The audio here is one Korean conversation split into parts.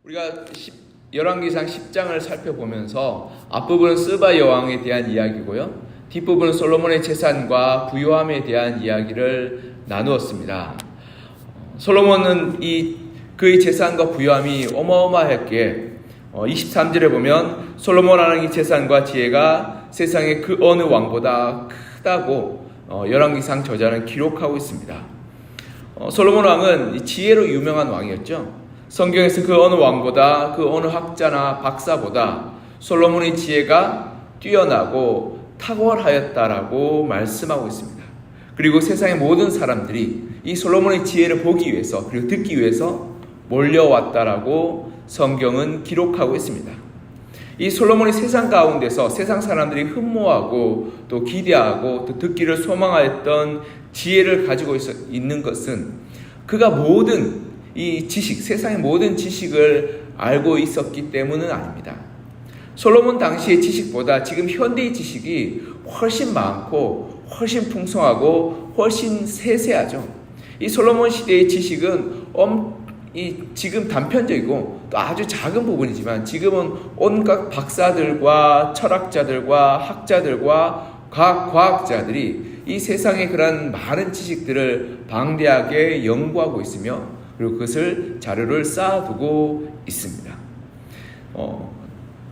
우리가 열왕기상 10장을 살펴보면서 앞부분은 스바 여왕에 대한 이야기고요. 뒷부분은 솔로몬의 재산과 부유함에 대한 이야기를 나누었습니다. 솔로몬은 그의 재산과 부유함이 어마어마했기에 23절에 보면 솔로몬 왕의 재산과 지혜가 세상의 그 어느 왕보다 크다고 열왕기상 저자는 기록하고 있습니다. 솔로몬 왕은 지혜로 유명한 왕이었죠. 성경에서 그 어느 왕보다, 그 어느 학자나 박사보다 솔로몬의 지혜가 뛰어나고 탁월하였다라고 말씀하고 있습니다. 그리고 세상의 모든 사람들이 이 솔로몬의 지혜를 보기 위해서, 그리고 듣기 위해서 몰려왔다라고 성경은 기록하고 있습니다. 이 솔로몬이 세상 가운데서 세상 사람들이 흠모하고 또 기대하고 또 듣기를 소망하였던 지혜를 가지고 있는 것은 그가 모든 이 지식, 세상의 모든 지식을 알고 있었기 때문은 아닙니다. 솔로몬 당시의 지식보다 지금 현대의 지식이 훨씬 많고 훨씬 풍성하고 훨씬 세세하죠. 이 솔로몬 시대의 지식은 지금 단편적이고 또 아주 작은 부분이지만 지금은 온갖 박사들과 철학자들과 학자들과 과학자들이 이 세상의 그런 많은 지식들을 방대하게 연구하고 있으며 그리고 그것을 자료를 쌓아두고 있습니다.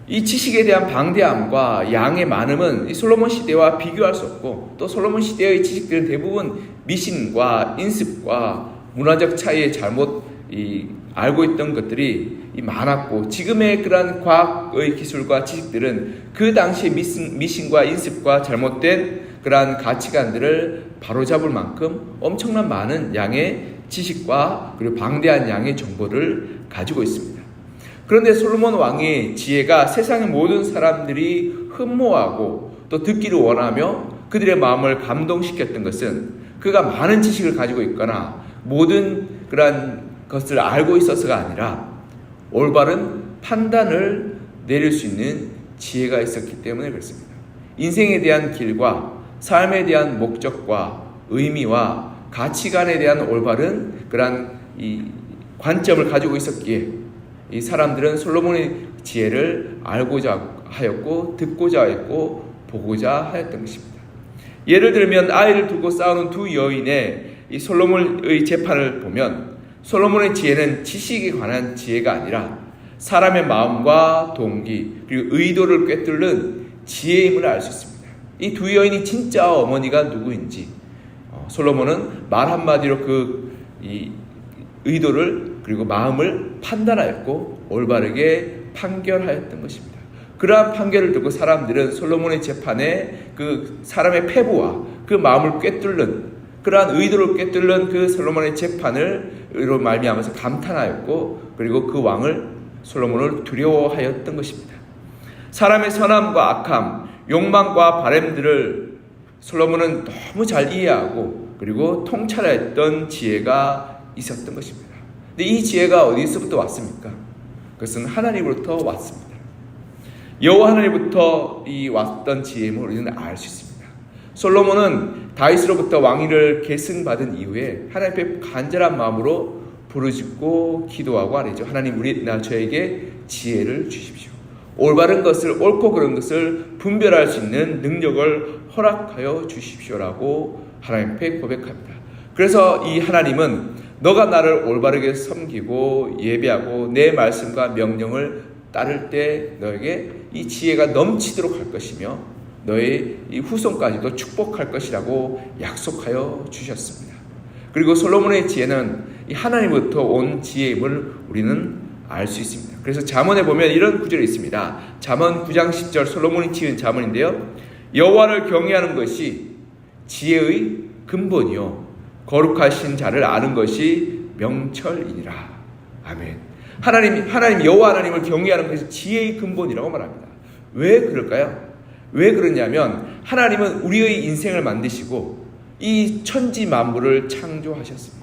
이 지식에 대한 방대함과 양의 많음은 이 솔로몬 시대와 비교할 수 없고 또 솔로몬 시대의 지식들은 대부분 미신과 인습과 문화적 차이에 잘못 알고 있던 것들이 많았고 지금의 그러한 과학의 기술과 지식들은 그 당시의 미신과 인습과 잘못된 그러한 가치관들을 바로잡을 만큼 엄청난 많은 양의 지식과 그리고 방대한 양의 정보를 가지고 있습니다. 그런데 솔로몬 왕의 지혜가 세상의 모든 사람들이 흠모하고 또 듣기를 원하며 그들의 마음을 감동시켰던 것은 그가 많은 지식을 가지고 있거나 모든 그러한 것을 알고 있어서가 아니라 올바른 판단을 내릴 수 있는 지혜가 있었기 때문에 그렇습니다. 인생에 대한 길과 삶에 대한 목적과 의미와 가치관에 대한 올바른 그러한 이 관점을 가지고 있었기에 이 사람들은 솔로몬의 지혜를 알고자 하였고 듣고자 했고 보고자 하였던 것입니다. 예를 들면 아이를 두고 싸우는 두 여인의 이 솔로몬의 재판을 보면 솔로몬의 지혜는 지식에 관한 지혜가 아니라 사람의 마음과 동기 그리고 의도를 꿰뚫는 지혜임을 알 수 있습니다. 이 두 여인이 진짜 어머니가 누구인지 솔로몬은 말 한마디로 이 의도를 그리고 마음을 판단하였고 올바르게 판결하였던 것입니다. 그러한 판결을 두고 사람들은 솔로몬의 재판에 그 사람의 패부와 그 마음을 꿰뚫는 그러한 의도를 꿰뚫는 그 솔로몬의 재판을로 말미암아서 감탄하였고 그리고 그 왕을 솔로몬을 두려워하였던 것입니다. 사람의 선함과 악함, 욕망과 바램들을 솔로몬은 너무 잘 이해하고 그리고 통찰했던 지혜가 있었던 것입니다. 근데 이 지혜가 어디서부터 왔습니까? 그것은 하나님으로부터 왔습니다. 여호와 하나님부터 왔던 지혜임을 우리는 알 수 있습니다. 솔로몬은 다윗으로부터 왕위를 계승받은 이후에 하나님 앞에 간절한 마음으로 부르짖고 기도하고 아뢰죠. 하나님 저에게 지혜를 주십시오. 올바른 것을 옳고 그른 것을 분별할 수 있는 능력을 허락하여 주십시오라고 하나님 앞에 고백합니다. 그래서 이 하나님은 너가 나를 올바르게 섬기고 예배하고 내 말씀과 명령을 따를 때 너에게 이 지혜가 넘치도록 할 것이며 너의 이 후손까지도 축복할 것이라고 약속하여 주셨습니다. 그리고 솔로몬의 지혜는 이 하나님부터 온 지혜임을 우리는 알 수 있습니다. 그래서 잠언에 보면 이런 구절이 있습니다. 잠언 9장 10절 솔로몬이 지은 잠언인데요. 여호와를 경외하는 것이 지혜의 근본이요 거룩하신 자를 아는 것이 명철이니라. 아멘. 하나님 여호와 하나님을 경외하는 것이 지혜의 근본이라고 말합니다. 왜 그럴까요? 왜 그러냐면 하나님은 우리의 인생을 만드시고 이 천지 만물을 창조하셨습니다.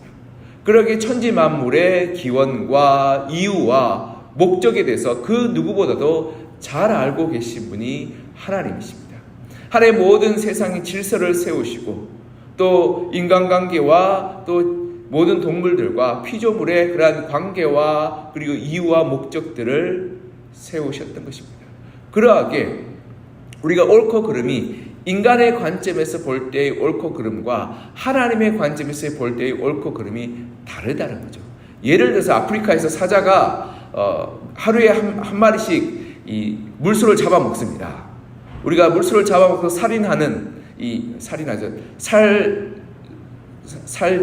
그러기에 천지 만물의 기원과 이유와 목적에 대해서 그 누구보다도 잘 알고 계신 분이 하나님이십니다. 하나님의 모든 세상의 질서를 세우시고 또 인간관계와 또 모든 동물들과 피조물의 그러한 관계와 그리고 이유와 목적들을 세우셨던 것입니다. 그러하게 우리가 옳고 그름이 인간의 관점에서 볼 때의 옳고 그름과 하나님의 관점에서 볼 때의 옳고 그름이 다르다는 거죠. 예를 들어서 아프리카에서 사자가 하루에 한 마리씩 이 물소를 잡아먹습니다. 우리가 물소를 잡아먹고 살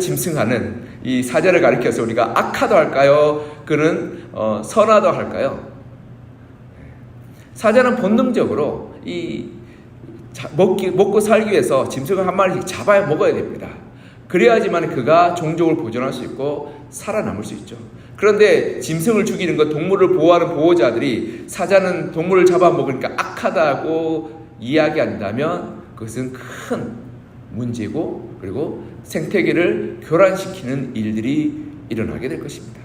짐승하는 이 사자를 가리켜서 우리가 악하다 할까요? 그는 선하다 할까요? 사자는 본능적으로 먹고 살기 위해서 짐승을 한 마리씩 잡아야 먹어야 됩니다. 그래야지만 그가 종족을 보존할 수 있고 살아남을 수 있죠. 그런데 짐승을 죽이는 것, 동물을 보호하는 보호자들이 사자는 동물을 잡아먹으니까 악하다고 이야기한다면 그것은 큰 문제고, 그리고 생태계를 교란시키는 일들이 일어나게 될 것입니다.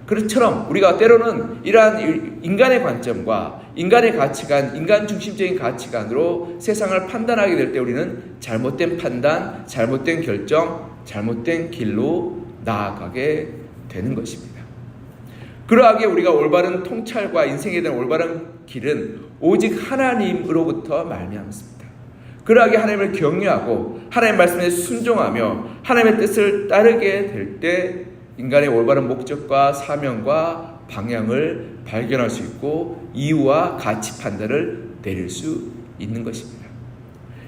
그처럼 우리가 때로는 이러한 인간의 관점과 인간의 가치관, 인간 중심적인 가치관으로 세상을 판단하게 될 때 우리는 잘못된 판단, 잘못된 결정, 잘못된 길로 나아가게 되는 것입니다. 그러하게 우리가 올바른 통찰과 인생에 대한 올바른 길은 오직 하나님으로부터 말미암습니다. 그러하게 하나님을 경외하고 하나님의 말씀에 순종하며 하나님의 뜻을 따르게 될 때 인간의 올바른 목적과 사명과 방향을 발견할 수 있고 이유와 가치 판단을 내릴 수 있는 것입니다.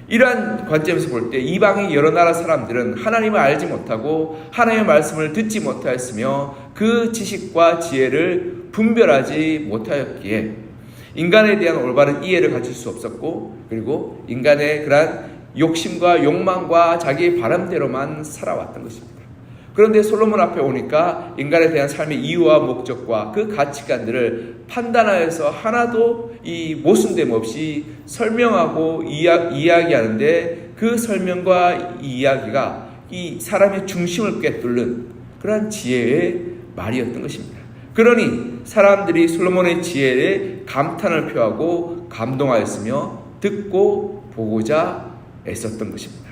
이러한 관점에서 볼 때 이방의 여러 나라 사람들은 하나님을 알지 못하고 하나님의 말씀을 듣지 못하였으며 그 지식과 지혜를 분별하지 못하였기에 인간에 대한 올바른 이해를 가질 수 없었고, 그리고 인간의 그러한 욕심과 욕망과 자기의 바람대로만 살아왔던 것입니다. 그런데 솔로몬 앞에 오니까 인간에 대한 삶의 이유와 목적과 그 가치관들을 판단하여서 하나도 이 모순됨 없이 설명하고 이야기하는데, 그 설명과 이야기가 이 사람의 중심을 꿰뚫는 그러한 지혜의 말이었던 것입니다. 그러니 사람들이 솔로몬의 지혜에 감탄을 표하고 감동하였으며 듣고 보고자 애썼던 것입니다.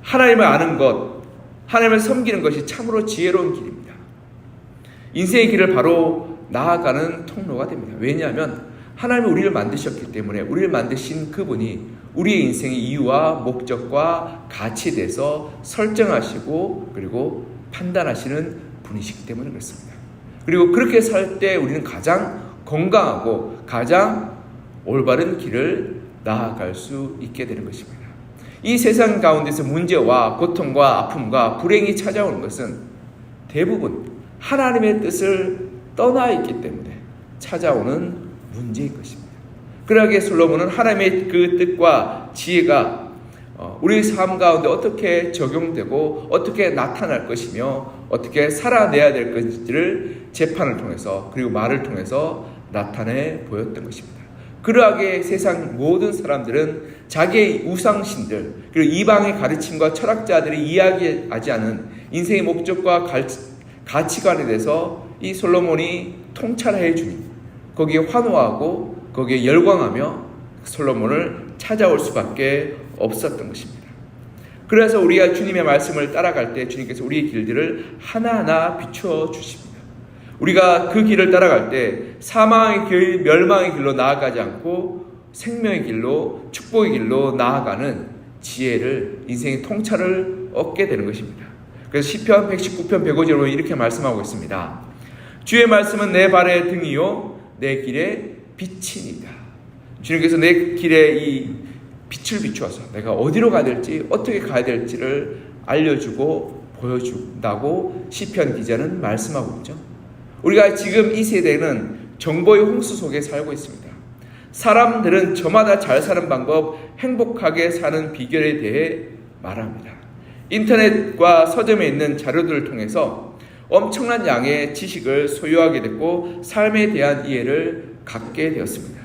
하나님을 아는 것, 하나님을 섬기는 것이 참으로 지혜로운 길입니다. 인생의 길을 바로 나아가는 통로가 됩니다. 왜냐하면 하나님이 우리를 만드셨기 때문에, 우리를 만드신 그분이 우리의 인생의 이유와 목적과 가치에 대해서 설정하시고 그리고 판단하시는 분이시기 때문에 그렇습니다. 그리고 그렇게 살 때 우리는 가장 건강하고 가장 올바른 길을 나아갈 수 있게 되는 것입니다. 이 세상 가운데서 문제와 고통과 아픔과 불행이 찾아오는 것은 대부분 하나님의 뜻을 떠나 있기 때문에 찾아오는 문제인 것입니다. 그러기에 솔로몬은 하나님의 그 뜻과 지혜가 우리 삶 가운데 어떻게 적용되고 어떻게 나타날 것이며 어떻게 살아내야 될 것인지를 재판을 통해서 그리고 말을 통해서 나타내 보였던 것입니다. 그러하게 세상 모든 사람들은 자기의 우상신들 그리고 이방의 가르침과 철학자들이 이야기하지 않은 인생의 목적과 가치관에 대해서 이 솔로몬이 통찰해 주니 거기에 환호하고 거기에 열광하며 솔로몬을 찾아올 수밖에 없었던 것입니다. 그래서 우리가 주님의 말씀을 따라갈 때 주님께서 우리의 길들을 하나하나 비추어 주십니다. 우리가 그 길을 따라갈 때 사망의 길, 멸망의 길로 나아가지 않고 생명의 길로, 축복의 길로 나아가는 지혜를, 인생의 통찰을 얻게 되는 것입니다. 그래서 시편 119편 105절로 이렇게 말씀하고 있습니다. 주의 말씀은 내 발의 등이요 내 길의 빛이니이다. 주님께서 내 길에 이 빛을 비추어서 내가 어디로 가야 될지 어떻게 가야 될지를 알려주고 보여준다고 시편 기자는 말씀하고 있죠. 우리가 지금 이 세대는 정보의 홍수 속에 살고 있습니다. 사람들은 저마다 잘 사는 방법, 행복하게 사는 비결에 대해 말합니다. 인터넷과 서점에 있는 자료들을 통해서 엄청난 양의 지식을 소유하게 됐고 삶에 대한 이해를 갖게 되었습니다.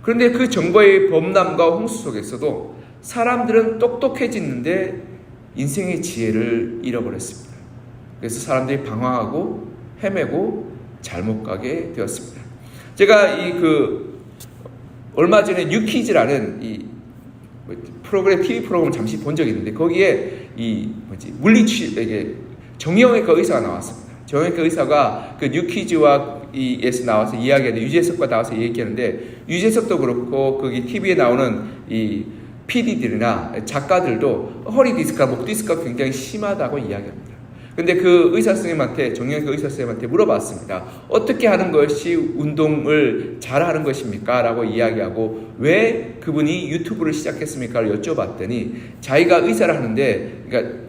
그런데 그 정보의 범람과 홍수 속에서도 사람들은 똑똑해지는데 인생의 지혜를 잃어버렸습니다. 그래서 사람들이 방황하고 헤매고 잘못 가게 되었습니다. 제가 얼마 전에 뉴퀴즈라는 이 프로그램, TV 프로그램을 잠시 본 적이 있는데 거기에 물리 정형외과 의사가 나왔습니다. 정형외과 의사가 그 뉴퀴즈와 에서 나와서 이야기하는데, 유재석과 나와서 얘기하는데, 유재석도 그렇고 거기 TV에 나오는 이 PD들이나 작가들도 허리 디스크와 목 디스크가 굉장히 심하다고 이야기합니다. 근데 그 의사 선생님한테, 정형외과 의사 선생님한테 물어봤습니다. 어떻게 하는 것이 운동을 잘하는 것입니까? 라고 이야기하고, 왜 그분이 유튜브를 시작했습니까? 를 여쭤봤더니, 자기가 의사를 하는데, 그러니까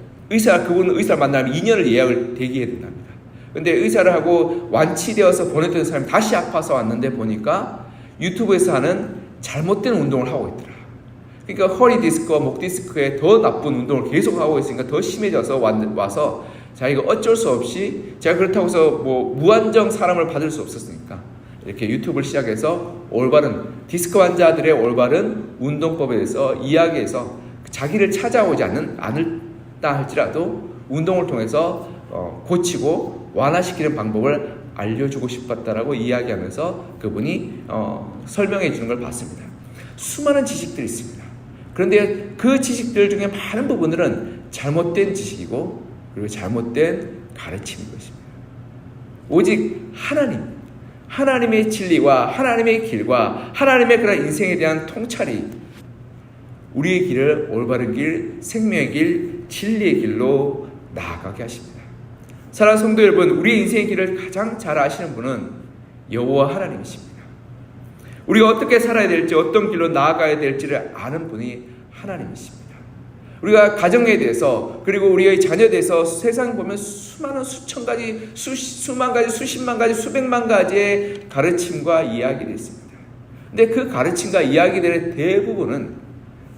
그분 의사를 만나면 2년을 예약을 대기해야 된답니다. 근데 의사를 하고 완치되어서 보냈던 사람이 다시 아파서 왔는데 보니까 유튜브에서 하는 잘못된 운동을 하고 있더라. 그러니까 허리 디스크와 목 디스크에 더 나쁜 운동을 계속 하고 있으니까 더 심해져서 와서 자기가 어쩔 수 없이, 제가 그렇다고 해서 뭐 무한정 사람을 받을 수 없었으니까 이렇게 유튜브를 시작해서 올바른 디스크 환자들의 올바른 운동법에 대해서 이야기해서 자기를 찾아오지 않을다 할지라도 운동을 통해서 고치고 완화시키는 방법을 알려주고 싶었다라고 이야기하면서 그분이 설명해 주는 걸 봤습니다. 수많은 지식들이 있습니다. 그런데 그 지식들 중에 많은 부분들은 잘못된 지식이고, 그리고 잘못된 가르침인 것입니다. 오직 하나님의 진리와 하나님의 길과 하나님의 그런 인생에 대한 통찰이 우리의 길을 올바른 길, 생명의 길, 진리의 길로 나아가게 하십니다. 사랑하는 성도 여러분, 우리의 인생의 길을 가장 잘 아시는 분은 여호와 하나님이십니다. 우리가 어떻게 살아야 될지, 어떤 길로 나아가야 될지를 아는 분이 하나님이십니다. 우리가 가정에 대해서, 그리고 우리의 자녀에 대해서 세상 보면 수많은 수천 가지, 수만 가지, 수십만 가지, 수백만 가지의 가르침과 이야기들이 있습니다. 근데 그 가르침과 이야기들의 대부분은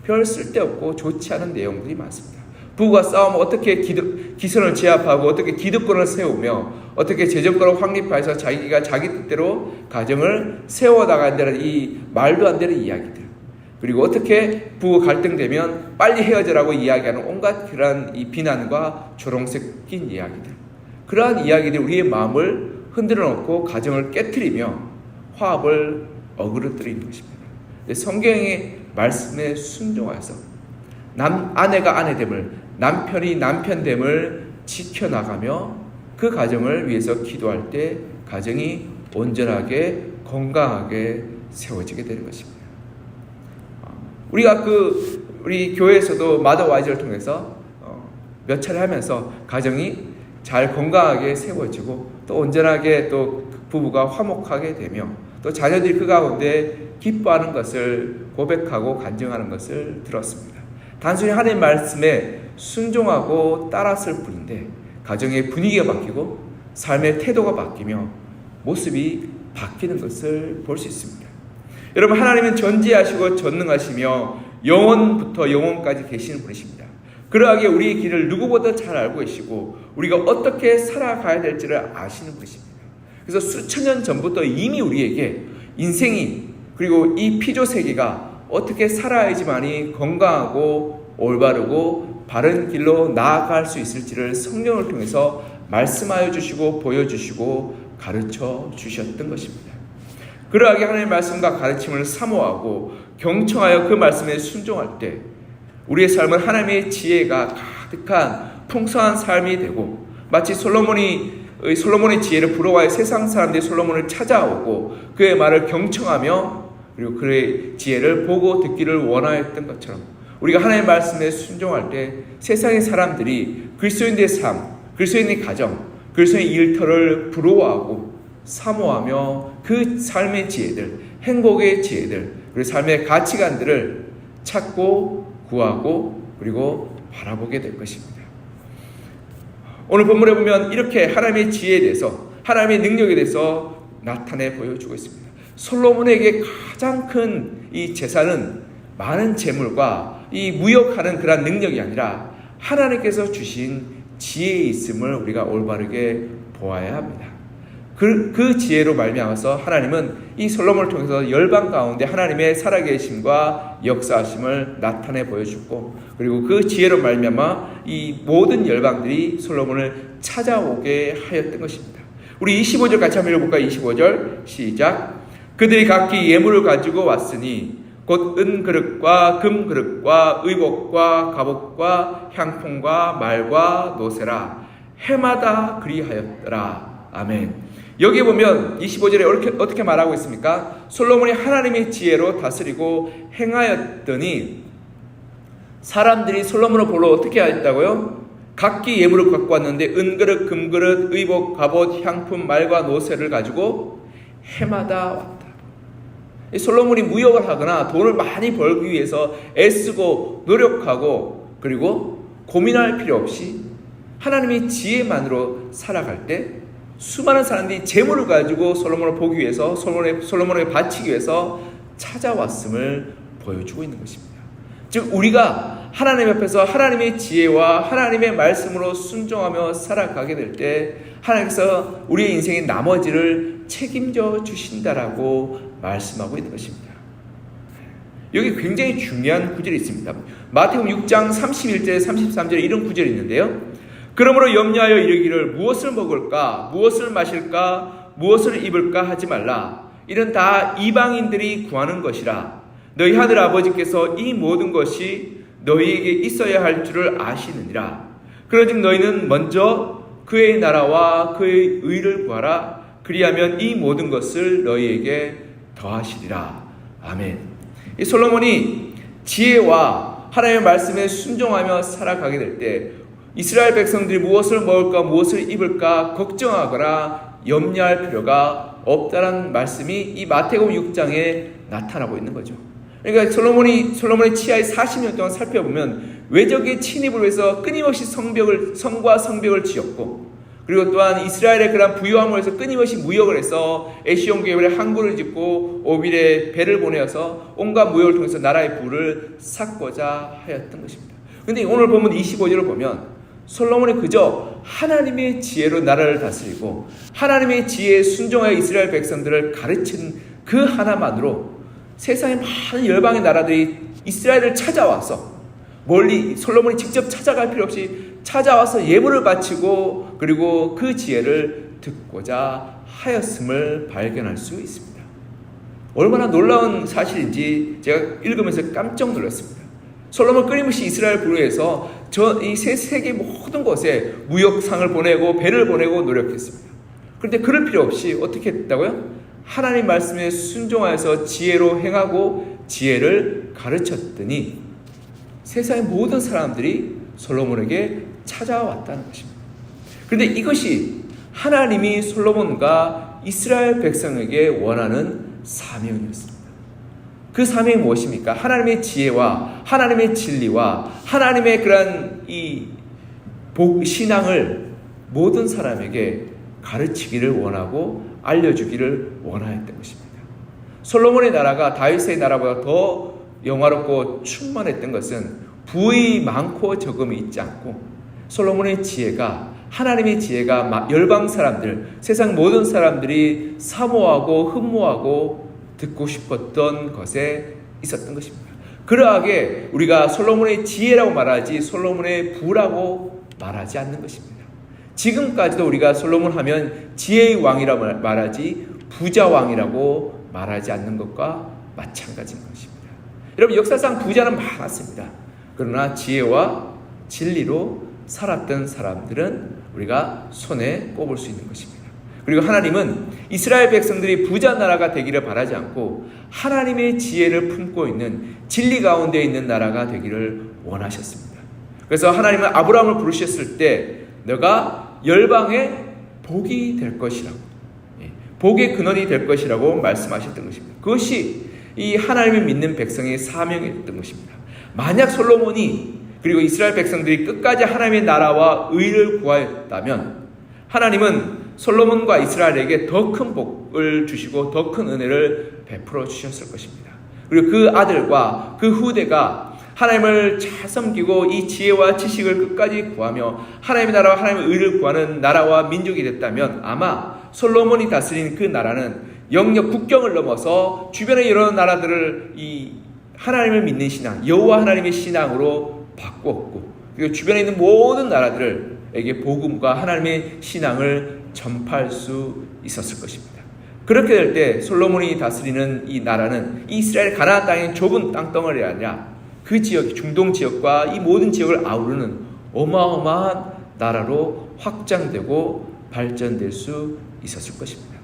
별 쓸데없고 좋지 않은 내용들이 많습니다. 부부가 싸우면 어떻게 기선을 제압하고, 어떻게 기득권을 세우며, 어떻게 재정권을 확립해서 자기가 자기 뜻대로 가정을 세워나간다는 이 말도 안 되는 이야기들, 그리고 어떻게 부부 갈등되면 빨리 헤어져라고 이야기하는 온갖 그러한 이 비난과 조롱색 낀 이야기들, 그러한 이야기들이 우리의 마음을 흔들어 놓고 가정을 깨트리며 화합을 어그러뜨리는 것입니다. 성경의 말씀에 순종하여서 아내가 아내됨을, 남편이 남편됨을 지켜나가며 그 가정을 위해서 기도할 때 가정이 온전하게 건강하게 세워지게 되는 것입니다. 우리가 우리 교회에서도 마더와이즈를 통해서 몇 차례 하면서 가정이 잘 건강하게 세워지고, 또 온전하게 또 부부가 화목하게 되며, 또 자녀들이 그 가운데 기뻐하는 것을 고백하고 간증하는 것을 들었습니다. 단순히 하나님의 말씀에 순종하고 따랐을 뿐인데 가정의 분위기가 바뀌고 삶의 태도가 바뀌며 모습이 바뀌는 것을 볼 수 있습니다. 여러분, 하나님은 전지하시고 전능하시며 영원부터 영원까지 계시는 분이십니다. 그러하게 우리의 길을 누구보다 잘 알고 계시고 우리가 어떻게 살아가야 될지를 아시는 분이십니다. 그래서 수천 년 전부터 이미 우리에게 인생이, 그리고 이 피조 세계가 어떻게 살아야지만이 건강하고 올바르고 바른 길로 나아갈 수 있을지를 성령을 통해서 말씀하여 주시고 보여주시고 가르쳐 주셨던 것입니다. 그러하게 하나님의 말씀과 가르침을 사모하고 경청하여 그 말씀에 순종할 때 우리의 삶은 하나님의 지혜가 가득한 풍성한 삶이 되고, 마치 솔로몬의 지혜를 부러워하여 세상 사람들이 솔로몬을 찾아오고 그의 말을 경청하며 그리고 그의 지혜를 보고 듣기를 원하였던 것처럼, 우리가 하나님의 말씀에 순종할 때 세상의 사람들이 그리스도인의 삶, 그리스도인의 가정, 그리스도인의 일터를 부러워하고 사모하며 그 삶의 지혜들, 행복의 지혜들, 그리고 삶의 가치관들을 찾고 구하고 그리고 바라보게 될 것입니다. 오늘 본문에 보면 이렇게 하나님의 지혜에 대해서, 하나님의 능력에 대해서 나타내 보여주고 있습니다. 솔로몬에게 가장 큰 이 재산은 많은 재물과 이 무역하는 그런 능력이 아니라 하나님께서 주신 지혜에 있음을 우리가 올바르게 보아야 합니다. 그 지혜로 말미암아서 하나님은 이 솔로몬을 통해서 열방 가운데 하나님의 살아계심과 역사하심을 나타내 보여주고, 그리고 그 지혜로 말미암아 이 모든 열방들이 솔로몬을 찾아오게 하였던 것입니다. 우리 25절 같이 한번 읽어볼까요? 25절 시작. 그들이 각기 예물을 가지고 왔으니 곧 은그릇과 금그릇과 의복과 갑옷과 향품과 말과 노새라. 해마다 그리하였더라. 아멘. 여기 보면 25절에 어떻게 말하고 있습니까? 솔로몬이 하나님의 지혜로 다스리고 행하였더니 사람들이 솔로몬을 보러 어떻게 했다고요? 각기 예물을 갖고 왔는데 은그릇, 금그릇, 의복, 갑옷, 향품, 말과 노새를 가지고 해마다 왔다. 솔로몬이 무역을 하거나 돈을 많이 벌기 위해서 애쓰고 노력하고 그리고 고민할 필요 없이 하나님의 지혜만으로 살아갈 때 수많은 사람들이 재물을 가지고 솔로몬을 보기 위해서 솔로몬에게 바치기 위해서 찾아왔음을 보여주고 있는 것입니다. 즉 우리가 하나님 앞에서 하나님의 지혜와 하나님의 말씀으로 순종하며 살아가게 될 때 하나님께서 우리의 인생의 나머지를 책임져 주신다라고 말씀하고 있는 것입니다. 여기 굉장히 중요한 구절이 있습니다. 마태복음 6장 31절 33절에 이런 구절이 있는데요. 그러므로 염려하여 이르기를 무엇을 먹을까 무엇을 마실까 무엇을 입을까 하지 말라. 이는 다 이방인들이 구하는 것이라. 너희 하늘 아버지께서 이 모든 것이 너희에게 있어야 할 줄을 아시느니라. 그런즉 너희는 먼저 그의 나라와 그의 의를 구하라. 그리하면 이 모든 것을 너희에게 더하시리라. 아멘. 이 솔로몬이 지혜와 하나님의 말씀에 순종하며 살아가게 될 때 이스라엘 백성들이 무엇을 먹을까 무엇을 입을까 걱정하거나 염려할 필요가 없다는 말씀이 이 마태복음 6장에 나타나고 있는 거죠. 그러니까 솔로몬의 치하에 40년 동안 살펴보면 외적의 침입을 위해서 끊임없이 성과 성벽을 지었고 그리고 또한 이스라엘의 그런 부유함을 위해서 끊임없이 무역을 해서 에시온 계열에 항구를 짓고 오빌에 배를 보내어서 온갖 무역을 통해서 나라의 부를 쌓고자 하였던 것입니다. 그런데 오늘 보면 25절을 보면 솔로몬이 그저 하나님의 지혜로 나라를 다스리고 하나님의 지혜에 순종하여 이스라엘 백성들을 가르친 그 하나만으로 세상의 많은 열방의 나라들이 이스라엘을 찾아와서 멀리 솔로몬이 직접 찾아갈 필요 없이 찾아와서 예물을 바치고 그리고 그 지혜를 듣고자 하였음을 발견할 수 있습니다. 얼마나 놀라운 사실인지 제가 읽으면서 깜짝 놀랐습니다. 솔로몬 끊임없이 이스라엘 부르에서 이 세계 모든 곳에 무역상을 보내고 배를 보내고 노력했습니다. 그런데 그럴 필요 없이 어떻게 했다고요? 하나님 말씀에 순종하여서 지혜로 행하고 지혜를 가르쳤더니 세상의 모든 사람들이 솔로몬에게 찾아왔다는 것입니다. 그런데 이것이 하나님이 솔로몬과 이스라엘 백성에게 원하는 사명이었습니다. 그 사명이 무엇입니까? 하나님의 지혜와 하나님의 진리와 하나님의 그런 이 신앙을 모든 사람에게 가르치기를 원하고 알려주기를 원하였던 것입니다. 솔로몬의 나라가 다윗의 나라보다 더 영화롭고 충만했던 것은 부의 많고 적음이 있지 않고 솔로몬의 지혜가 하나님의 지혜가 열방 사람들 세상 모든 사람들이 사모하고 흠모하고 듣고 싶었던 것에 있었던 것입니다. 그러하게 우리가 솔로몬의 지혜라고 말하지 솔로몬의 부라고 말하지 않는 것입니다. 지금까지도 우리가 솔로몬 하면 지혜의 왕이라고 말하지 부자 왕이라고 말하지 않는 것과 마찬가지인 것입니다. 여러분 역사상 부자는 많았습니다. 그러나 지혜와 진리로 살았던 사람들은 우리가 손에 꼽을 수 있는 것입니다. 그리고 하나님은 이스라엘 백성들이 부자 나라가 되기를 바라지 않고 하나님의 지혜를 품고 있는 진리 가운데 있는 나라가 되기를 원하셨습니다. 그래서 하나님은 아브라함을 부르셨을 때 너가 열방의 복이 될 것이라고 복의 근원이 될 것이라고 말씀하셨던 것입니다. 그것이 이 하나님을 믿는 백성의 사명이었던 것입니다. 만약 솔로몬이 그리고 이스라엘 백성들이 끝까지 하나님의 나라와 의를 구하였다면 하나님은 솔로몬과 이스라엘에게 더 큰 복을 주시고 더 큰 은혜를 베풀어 주셨을 것입니다. 그리고 그 아들과 그 후대가 하나님을 잘 섬기고 이 지혜와 지식을 끝까지 구하며 하나님의 나라와 하나님의 의를 구하는 나라와 민족이 됐다면 아마 솔로몬이 다스린 그 나라는 영역 국경을 넘어서 주변의 여러 나라들을 이 하나님을 믿는 신앙, 여호와 하나님의 신앙으로 바꾸었고 그리고 주변에 있는 모든 나라들에게 복음과 하나님의 신앙을 전파할 수 있었을 것입니다. 그렇게 될 때 솔로몬이 다스리는 이 나라는 이 이스라엘 가나안 땅의 좁은 땅덩어리가 아니라 그 지역, 중동 지역과 이 모든 지역을 아우르는 어마어마한 나라로 확장되고 발전될 수 있었을 것입니다.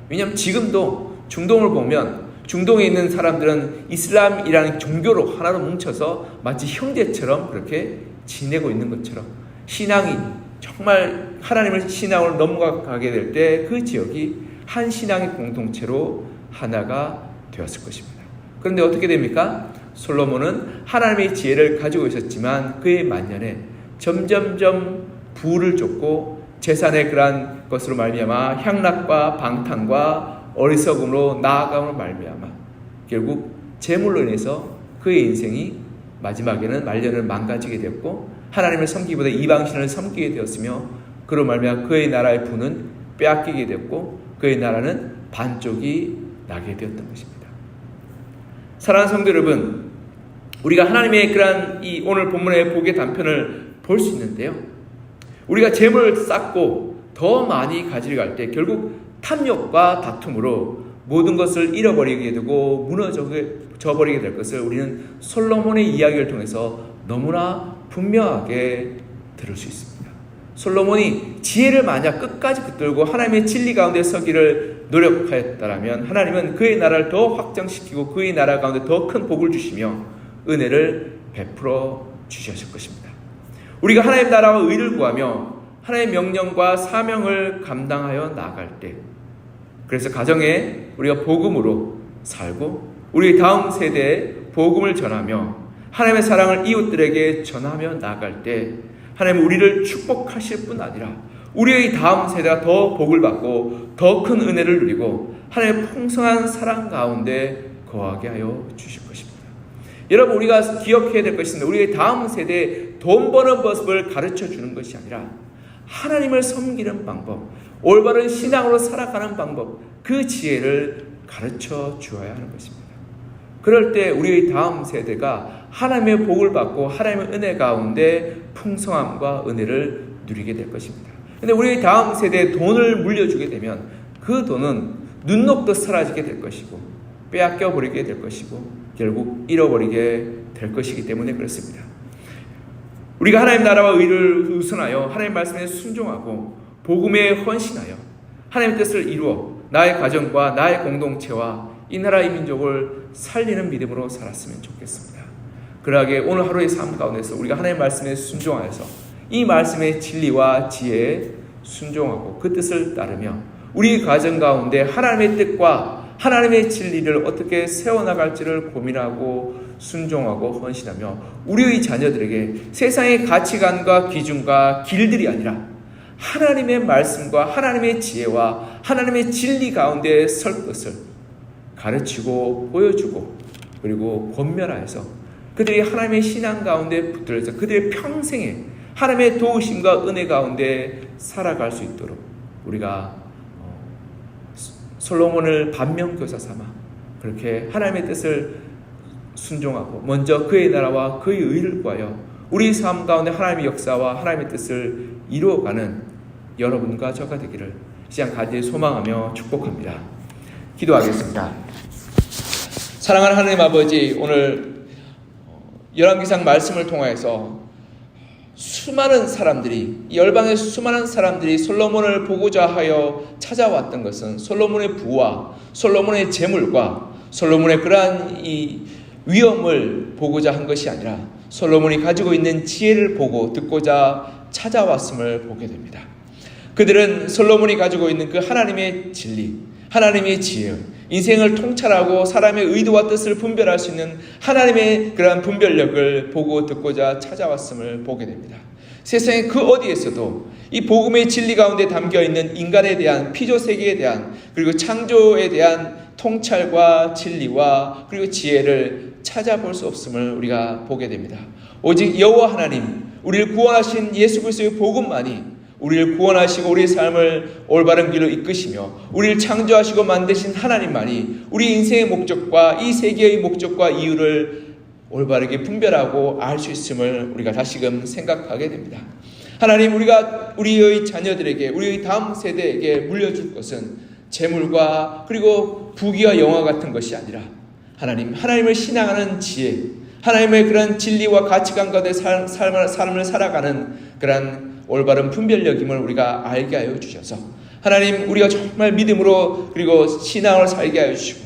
왜냐하면 지금도 중동을 보면 중동에 있는 사람들은 이슬람이라는 종교로 하나로 뭉쳐서 마치 형제처럼 그렇게 지내고 있는 것처럼 신앙이 정말 하나님을 신앙으로 넘어가게 될 때 그 지역이 한 신앙의 공동체로 하나가 되었을 것입니다. 그런데 어떻게 됩니까? 솔로몬은 하나님의 지혜를 가지고 있었지만 그의 만년에 점점점 부를 쫓고 재산의 그러한 것으로 말미암아 향락과 방탕과 어리석음으로 나아감으로 말미암아 결국 재물로 인해서 그의 인생이 마지막에는 말년을 망가지게 되었고 하나님을 섬기기보다 이방신을 섬기게 되었으며 그로 말미암아 그의 나라의 부는 빼앗기게 되었고 그의 나라는 반쪽이 나게 되었던 것입니다. 사랑하는 성도 여러분, 우리가 하나님의 그러한 이 오늘 본문의 복의 단편을 볼 수 있는데요. 우리가 재물을 쌓고 더 많이 가지러 갈 때 결국 탐욕과 다툼으로 모든 것을 잃어버리게 되고 무너져 버리게 될 것을 우리는 솔로몬의 이야기를 통해서 너무나 분명하게 들을 수 있습니다. 솔로몬이 지혜를 만약 끝까지 붙들고 하나님의 진리 가운데 서기를 노력하였다면 하나님은 그의 나라를 더 확장시키고 그의 나라 가운데 더 큰 복을 주시며 은혜를 베풀어 주셨을 것입니다. 우리가 하나님의 나라와 의를 구하며 하나님의 명령과 사명을 감당하여 나아갈 때 그래서 가정에 우리가 복음으로 살고 우리 다음 세대에 복음을 전하며 하나님의 사랑을 이웃들에게 전하며 나아갈 때 하나님은 우리를 축복하실 뿐 아니라 우리의 다음 세대가 더 복을 받고 더 큰 은혜를 누리고 하나님의 풍성한 사랑 가운데 거하게 하여 주실 것입니다. 여러분, 우리가 기억해야 될 것은 우리의 다음 세대에 돈 버는 법을 가르쳐 주는 것이 아니라 하나님을 섬기는 방법, 올바른 신앙으로 살아가는 방법, 그 지혜를 가르쳐 주어야 하는 것입니다. 그럴 때 우리의 다음 세대가 하나님의 복을 받고 하나님의 은혜 가운데 풍성함과 은혜를 누리게 될 것입니다. 그런데 우리의 다음 세대에 돈을 물려주게 되면 그 돈은 눈 녹듯 사라지게 될 것이고 빼앗겨 버리게 될 것이고 결국 잃어버리게 될 것이기 때문에 그렇습니다. 우리가 하나님 나라와 의를 우선하여 하나님 말씀에 순종하고 복음에 헌신하여 하나님의 뜻을 이루어 나의 가정과 나의 공동체와 이 나라 이 민족을 살리는 믿음으로 살았으면 좋겠습니다. 그러하게 오늘 하루의 삶 가운데서 우리가 하나님의 말씀에 순종하여서 이 말씀의 진리와 지혜에 순종하고 그 뜻을 따르며 우리 가정 가운데 하나님의 뜻과 하나님의 진리를 어떻게 세워나갈지를 고민하고 순종하고 헌신하며 우리의 자녀들에게 세상의 가치관과 기준과 길들이 아니라 하나님의 말씀과 하나님의 지혜와 하나님의 진리 가운데 설 것을 가르치고 보여주고 그리고 권면하여서 그들이 하나님의 신앙 가운데 붙들어서 그들의 평생에 하나님의 도우심과 은혜 가운데 살아갈 수 있도록 우리가 솔로몬을 반면교사 삼아 그렇게 하나님의 뜻을 순종하고 먼저 그의 나라와 그의 의를 구하여 우리 삶 가운데 하나님의 역사와 하나님의 뜻을 이루어가는 여러분과 저가 되기를 시간 간절히 소망하며 축복합니다. 기도하겠습니다. 사랑하는 하나님 아버지, 오늘 열왕기상 말씀을 통하여서 수많은 사람들이 열방의 수많은 사람들이 솔로몬을 보고자 하여 찾아왔던 것은 솔로몬의 부와 솔로몬의 재물과 솔로몬의 그러한 이 위엄을 보고자 한 것이 아니라 솔로몬이 가지고 있는 지혜를 보고 듣고자 찾아왔음을 보게 됩니다. 그들은 솔로몬이 가지고 있는 그 하나님의 진리, 하나님의 지혜, 인생을 통찰하고 사람의 의도와 뜻을 분별할 수 있는 하나님의 그러한 분별력을 보고 듣고자 찾아왔음을 보게 됩니다. 세상의 그 어디에서도 이 복음의 진리 가운데 담겨있는 인간에 대한 피조세계에 대한 그리고 창조에 대한 통찰과 진리와 그리고 지혜를 찾아볼 수 없음을 우리가 보게 됩니다. 오직 여호와 하나님, 우리를 구원하신 예수 그리스도의 복음만이 우리를 구원하시고 우리의 삶을 올바른 길로 이끄시며 우리를 창조하시고 만드신 하나님만이 우리 인생의 목적과 이 세계의 목적과 이유를 올바르게 분별하고 알 수 있음을 우리가 다시금 생각하게 됩니다. 하나님, 우리가 우리의 자녀들에게 우리의 다음 세대에게 물려줄 것은 재물과 그리고 부귀와 영화 같은 것이 아니라 하나님을 신앙하는 지혜, 하나님의 그런 진리와 가치관 가운데 삶을 살아가는 그런 올바른 분별력임을 우리가 알게 하여 주셔서 하나님 우리가 정말 믿음으로 그리고 신앙을 살게 하여 주시고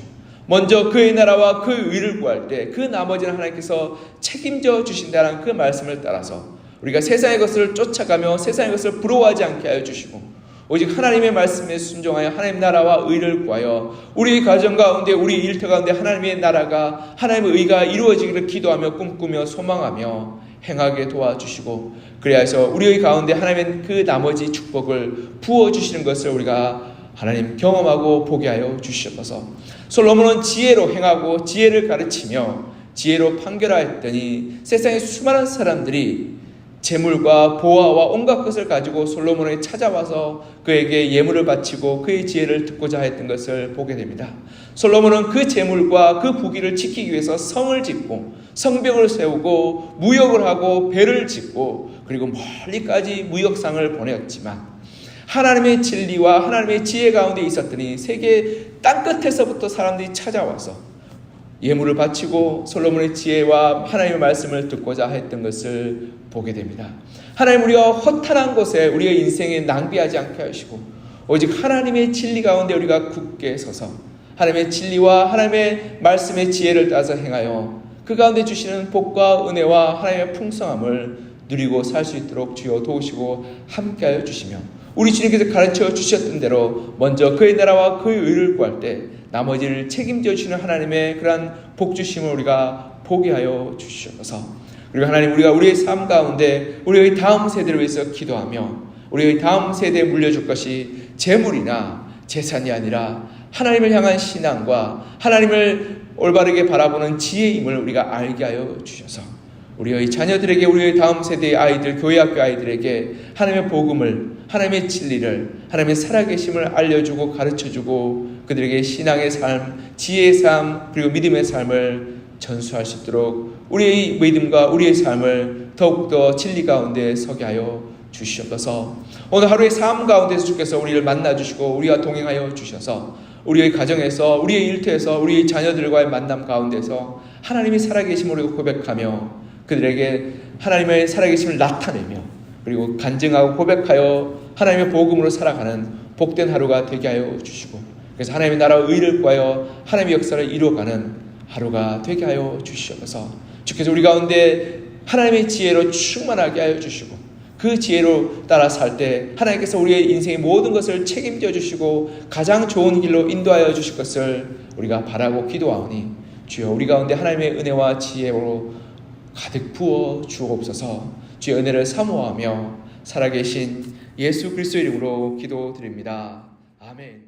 먼저 그의 나라와 그의 의를 구할 때 그 나머지는 하나님께서 책임져 주신다는 그 말씀을 따라서 우리가 세상의 것을 쫓아가며 세상의 것을 부러워하지 않게 하여 주시고 오직 하나님의 말씀에 순종하여 하나님 나라와 의를 구하여 우리 가정 가운데 우리 일터 가운데 하나님의 나라가 하나님의 의가 이루어지기를 기도하며 꿈꾸며 소망하며 행하게 도와주시고 그래야 해서 우리의 가운데 하나님의 그 나머지 축복을 부어주시는 것을 우리가 하나님 경험하고 보게 하여 주시옵소서. 솔로몬은 지혜로 행하고 지혜를 가르치며 지혜로 판결하였더니 세상의 수많은 사람들이 재물과 보화와 온갖 것을 가지고 솔로몬에게 찾아와서 그에게 예물을 바치고 그의 지혜를 듣고자 했던 것을 보게 됩니다. 솔로몬은 그 재물과 그 부귀를 지키기 위해서 성을 짓고 성벽을 세우고 무역을 하고 배를 짓고 그리고 멀리까지 무역상을 보내었지만 하나님의 진리와 하나님의 지혜 가운데 있었더니 세계 땅끝에서부터 사람들이 찾아와서 예물을 바치고 솔로몬의 지혜와 하나님의 말씀을 듣고자 했던 것을 보게 됩니다. 하나님 우리가 허탄한 곳에 우리의 인생에 낭비하지 않게 하시고 오직 하나님의 진리 가운데 우리가 굳게 서서 하나님의 진리와 하나님의 말씀의 지혜를 따라서 행하여 그 가운데 주시는 복과 은혜와 하나님의 풍성함을 누리고 살 수 있도록 주여 도우시고 함께하여 주시며 우리 주님께서 가르쳐 주셨던 대로 먼저 그의 나라와 그의 의를 구할 때 나머지를 책임져 주시는 하나님의 그러한 복주심을 우리가 보게 하여 주시옵소서. 그리고 하나님 우리가 우리의 삶 가운데 우리의 다음 세대를 위해서 기도하며 우리의 다음 세대에 물려줄 것이 재물이나 재산이 아니라 하나님을 향한 신앙과 하나님을 올바르게 바라보는 지혜임을 우리가 알게 하여 주셔서 우리의 자녀들에게 우리의 다음 세대의 아이들 교회학교 아이들에게 하나님의 복음을 하나님의 진리를 하나님의 살아계심을 알려주고 가르쳐주고 그들에게 신앙의 삶, 지혜의 삶 그리고 믿음의 삶을 전수할 수 있도록 우리의 믿음과 우리의 삶을 더욱더 진리 가운데 서게 하여 주시옵소서. 오늘 하루의 삶 가운데서 주께서 우리를 만나주시고 우리와 동행하여 주셔서 우리의 가정에서 우리의 일터에서 우리의 자녀들과의 만남 가운데서 하나님이 살아계심으로 고백하며 그들에게 하나님의 살아계심을 나타내며 그리고 간증하고 고백하여 하나님의 복음으로 살아가는 복된 하루가 되게 하여 주시고 그래서 하나님의 나라와 의를 구하여 하나님의 역사를 이루어가는 하루가 되게 하여 주시옵소서. 주께서 우리 가운데 하나님의 지혜로 충만하게 하여 주시고 그 지혜로 따라 살 때 하나님께서 우리의 인생의 모든 것을 책임져 주시고 가장 좋은 길로 인도하여 주실 것을 우리가 바라고 기도하오니 주여 우리 가운데 하나님의 은혜와 지혜로 가득 부어 주옵소서. 주의 은혜를 사모하며 살아계신 예수 그리스도의 이름으로 기도드립니다. 아멘.